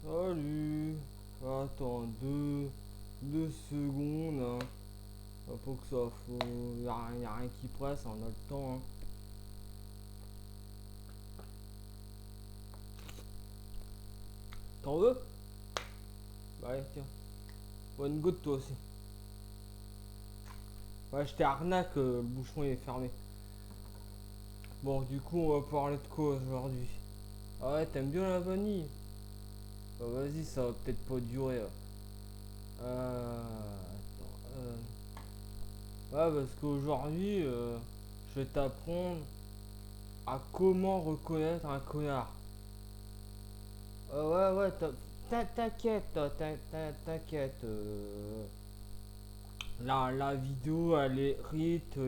Salut. Attends, deux secondes. Hein. Pour que ça faut. Y a rien qui presse, on a le temps. Hein. T'en veux? Ouais, tiens. Bonne goutte toi aussi. Ouais, je t'arnaque, le bouchon est fermé. Bon, du coup, on va parler de quoi aujourd'hui? Ah ouais, t'aimes bien la vanille? Bah vas-y, ça va peut-être pas durer. Attends, ouais, parce qu'aujourd'hui, je vais t'apprendre à comment reconnaître un connard. Ouais, ouais, t'inquiète, t'inquiète. La vidéo, elle est rite,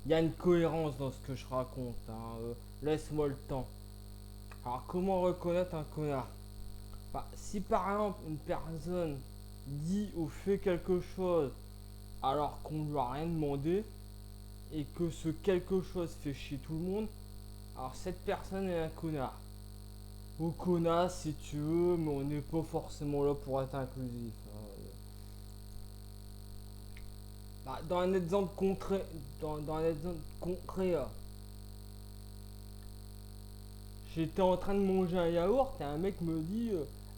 y a une cohérence dans ce que je raconte. Hein, laisse-moi le temps. Alors, comment reconnaître un connard? Bah, si par exemple une personne dit ou fait quelque chose alors qu'on ne lui a rien demandé et que ce quelque chose fait chier tout le monde, alors cette personne est un connard. Ou connasse si tu veux, mais on n'est pas forcément là pour être inclusif. Hein. Bah, dans un exemple concret, dans un exemple concret, j'étais en train de manger un yaourt et un mec me dit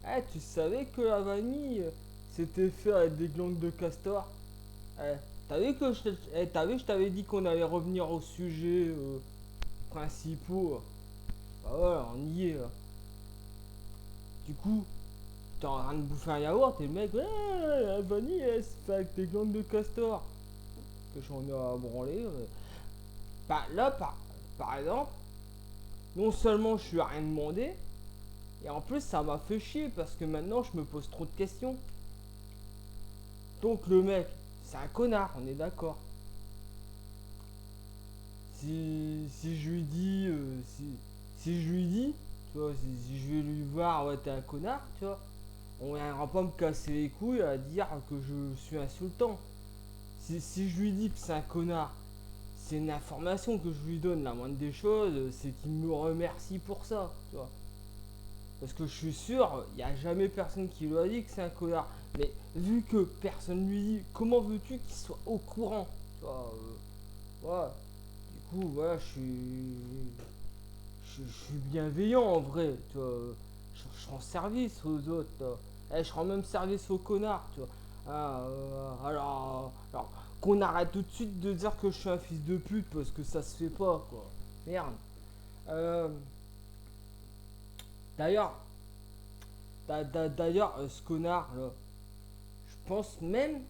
Eh, tu savais que la vanille c'était fait avec des glandes de castor. Eh, t'as vu, je t'avais dit qu'on allait revenir au sujet principaux. Bah voilà, on y est. Du coup, t'es en train de bouffer un yaourt et le mec, ouais, la vanille, elle se fait avec des glandes de castor. Que j'en ai à branler. Bah là, par exemple, non seulement je suis à rien demandé, et en plus ça m'a fait chier parce que maintenant je me pose trop de questions. Donc le mec, c'est un connard, on est d'accord. Si je lui dis, si je lui dis, tu vois, si je vais lui voir, ouais, t'es un connard, tu vois, on viendra pas me casser les couilles à dire que je suis insultant. Si je lui dis que c'est un connard, c'est une information que je lui donne. La moindre des choses, c'est qu'il me remercie pour ça, tu vois. Parce que je suis sûr, il n'y a jamais personne qui lui a dit que c'est un connard. Mais vu que personne lui dit, comment veux-tu qu'il soit au courant? Tu vois, voilà. Du coup, voilà, je suis bienveillant en vrai, tu vois. Je rends service aux autres, tu vois. Eh, je rends même service aux connards, tu vois. Ah, alors qu'on arrête tout de suite de dire que je suis un fils de pute parce que ça se fait pas, quoi. Merde. Euh, d'ailleurs, ce connard là, je pense même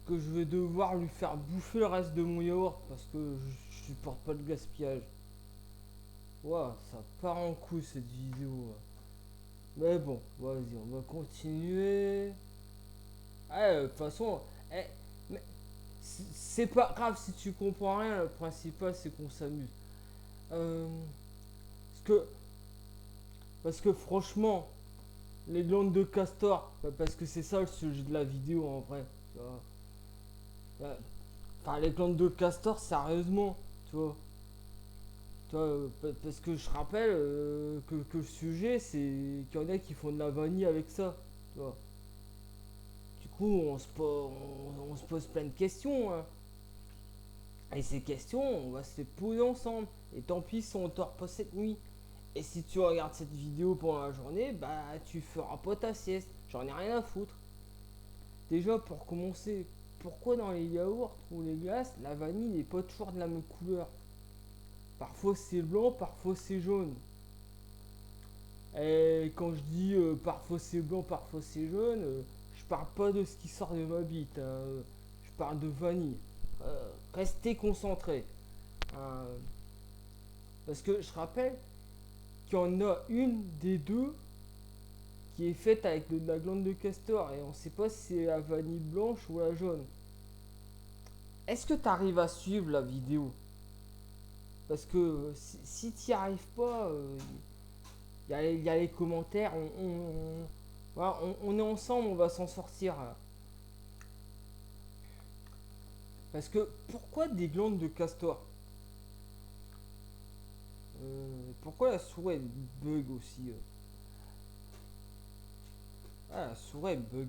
que je vais devoir lui faire bouffer le reste de mon yaourt parce que je supporte pas le gaspillage. Waouh, ça part en couille cette vidéo. Mais bon, vas-y, on va continuer. Ah, de toute façon, eh, mais c'est pas grave si tu comprends rien, le principal c'est qu'on s'amuse. Euh, parce que, parce que franchement, les glandes de castor, bah, parce que c'est ça le sujet de la vidéo en vrai. Tu vois. Enfin, les glandes de castor, sérieusement, tu vois. Tu vois, parce que je rappelle que le sujet, c'est qu'il y en a qui font de la vanille avec ça. Tu vois. Du coup, on se pose plein de questions. Hein. Et ces questions, on va se les poser ensemble. Et tant pis si on dort pas cette nuit. Et si tu regardes cette vidéo pendant la journée, bah tu feras pas ta sieste. J'en ai rien à foutre. Déjà, pour commencer, pourquoi dans les yaourts ou les glaces, la vanille n'est pas toujours de la même couleur? Parfois c'est blanc, parfois c'est jaune. Et quand je dis parfois c'est blanc, parfois c'est jaune, je parle pas de ce qui sort de ma bite. Hein. Je parle de vanille. Restez concentrés. Hein. Parce que je rappelle qu'il y en a une des deux qui est faite avec de la glande de castor et on sait pas si c'est la vanille blanche ou la jaune. Est-ce que tu arrives à suivre la vidéo? Parce que si tu n'y arrives pas, y a les commentaires, voilà, on est ensemble, on va s'en sortir. Parce que pourquoi des glandes de castor? Pourquoi la souris elle bug aussi? Ah, la souris elle bug.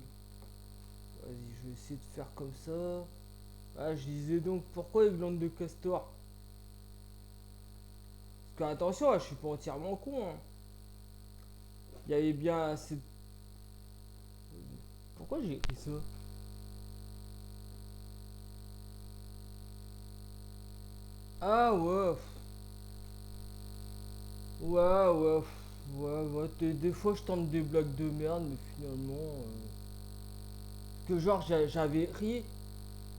Vas-y, je vais essayer de faire comme ça. Ah, je disais donc, pourquoi les glandes de castor? Parce que attention, je suis pas entièrement con, hein. Il y avait bien assez de... Pourquoi j'ai écrit ça? Ah ouais, ouais, ouais, des fois je tente des blagues de merde, mais finalement... que genre j'avais ri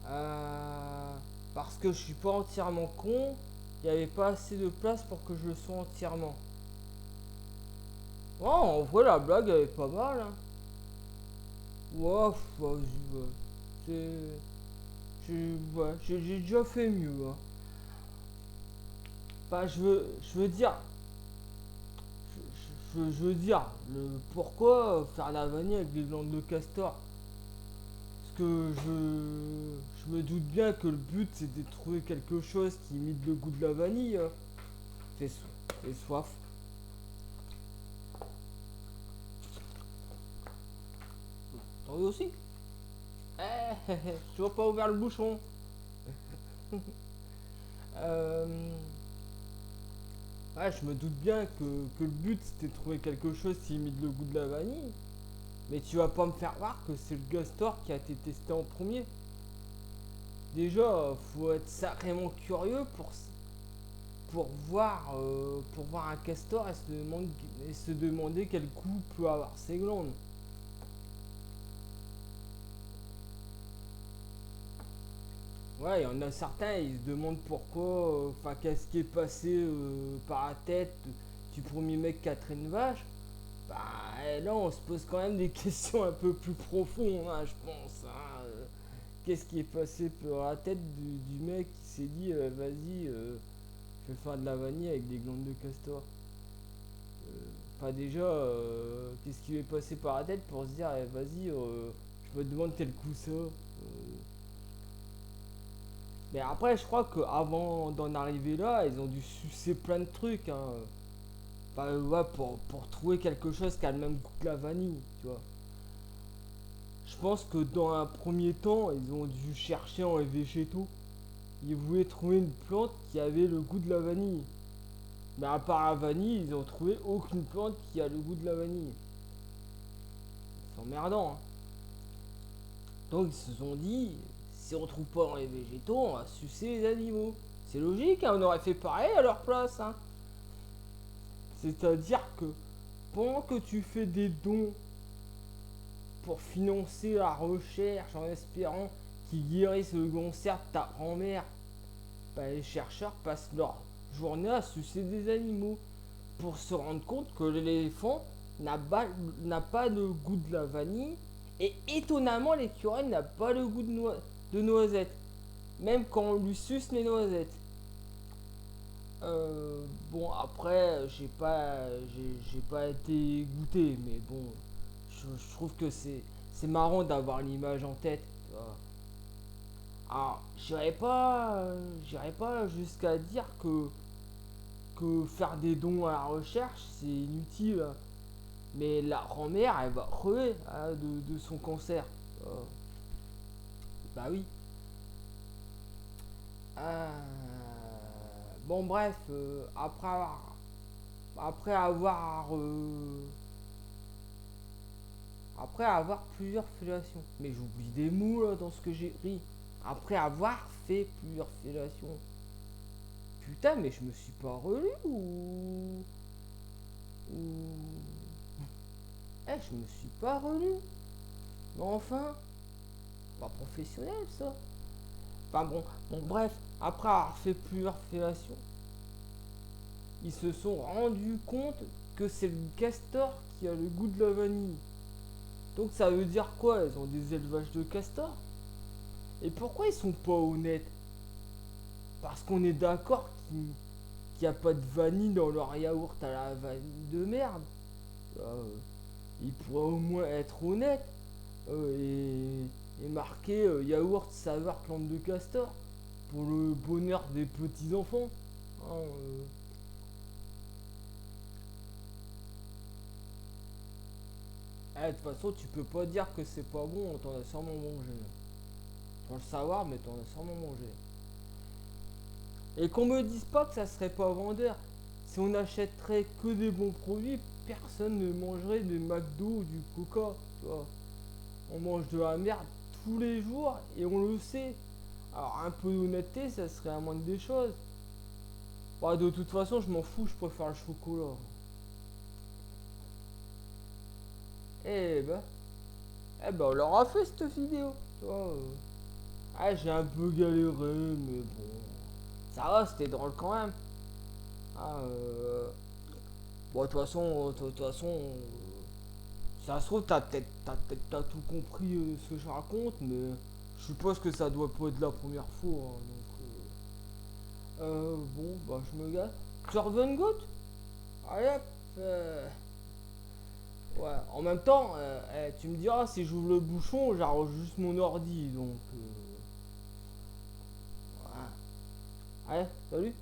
euh, parce que je suis pas entièrement con, il n'y avait pas assez de place pour que je le sois entièrement. Oh, en vrai la blague elle est pas mal, hein. Ouais, vas-y, ouais. Ouais, j'ai déjà fait mieux, hein. Enfin, je veux dire, je veux dire, pourquoi faire la vanille avec des glandes de castor? Parce que je me doute bien que le but c'est de trouver quelque chose qui imite le goût de la vanille, hein. J'ai soif. T'en veux aussi? Eh, tu vas pas ouvert le bouchon. Euh, ouais, je me doute bien que le but c'était de trouver quelque chose qui imite le goût de la vanille. Mais tu vas pas me faire voir que c'est le Gastor qui a été testé en premier. Déjà, faut être sacrément curieux pour voir un castor et se demander quel goût peut avoir ses glandes. Ouais, il y en a certains, ils se demandent pourquoi, enfin, qu'est-ce qui est passé par la tête du premier mec qui a traîné une vache. Bah, là, on se pose quand même des questions un peu plus profondes, hein, je pense, hein. Qu'est-ce qui est passé par la tête du mec qui s'est dit, vas-y, je vais faire de la vanille avec des glandes de castor. Enfin, déjà, qu'est-ce qui lui est passé par la tête pour se dire, vas-y, je me demande quel coup ça. Mais après, je crois qu'avant d'en arriver là, ils ont dû sucer plein de trucs, hein. Enfin, ouais, pour trouver quelque chose qui a le même goût que la vanille, tu vois. Je pense que dans un premier temps, ils ont dû chercher en végétaux. Ils voulaient trouver une plante qui avait le goût de la vanille. Mais à part la vanille, ils ont trouvé aucune plante qui a le goût de la vanille. C'est emmerdant, hein. Donc ils se sont dit, si on trouve pas dans les végétaux, on va sucer les animaux. C'est logique, hein, on aurait fait pareil à leur place, hein. C'est-à-dire que pendant que tu fais des dons pour financer la recherche en espérant qu'ils guérissent le cancer de ta grand-mère, bah, les chercheurs passent leur journée à sucer des animaux pour se rendre compte que l'éléphant n'a pas le goût de la vanille et étonnamment l'écureuil n'a pas le goût de noisette, même quand on lui suce les noisettes. Bon après j'ai pas été goûté mais bon je trouve que c'est marrant d'avoir l'image en tête, tu vois. Alors j'irais pas jusqu'à dire que faire des dons à la recherche c'est inutile, hein. Mais la grand-mère elle va crever, hein, de son cancer. Bah oui. Euh, bon bref, après avoir après avoir plusieurs fellations. Mais j'oublie des mots là, dans ce que j'ai pris. Après avoir fait plusieurs fellations. Putain, mais je me suis pas relu ou... Eh, je me suis pas relu. Mais enfin, pas professionnel ça. Enfin bon, bref, après avoir fait plusieurs fellations, ils se sont rendus compte que c'est le castor qui a le goût de la vanille. Donc ça veut dire quoi? Ils ont des élevages de castors. Et pourquoi ils sont pas honnêtes? Parce qu'on est d'accord qu'il n'y a pas de vanille dans leur yaourt à la vanille de merde. Euh, ils pourraient au moins être honnêtes et marquer yaourt saveur plante de castor pour le bonheur des petits enfants, hein. De toute façon, tu peux pas dire que c'est pas bon, t'en as sûrement mangé. Sans le savoir, mais t'en as sûrement mangé. Et qu'on me dise pas que ça serait pas vendeur. Si on achèterait que des bons produits, personne ne mangerait des McDo ou du Coca. Tu vois. On mange de la merde tous les jours et on le sait. Alors un peu d'honnêteté, ça serait la moindre des choses. Bah, de toute façon, je m'en fous, je préfère le chocolat. Eh ben, on leur a fait cette vidéo. Tu vois. Ah, j'ai un peu galéré, mais bon. Ça va, c'était drôle quand même. Ah, bon, de toute façon, ça se trouve, t'as tout compris ce que je raconte, mais je suppose que ça doit pas être la première fois. Hein, donc, bon, bah, je me gâte. Clervengood. Allez hop. Ouais, en même temps, tu me diras, si j'ouvre le bouchon, j'arrange juste mon ordi, donc. Ouais. Allez, salut.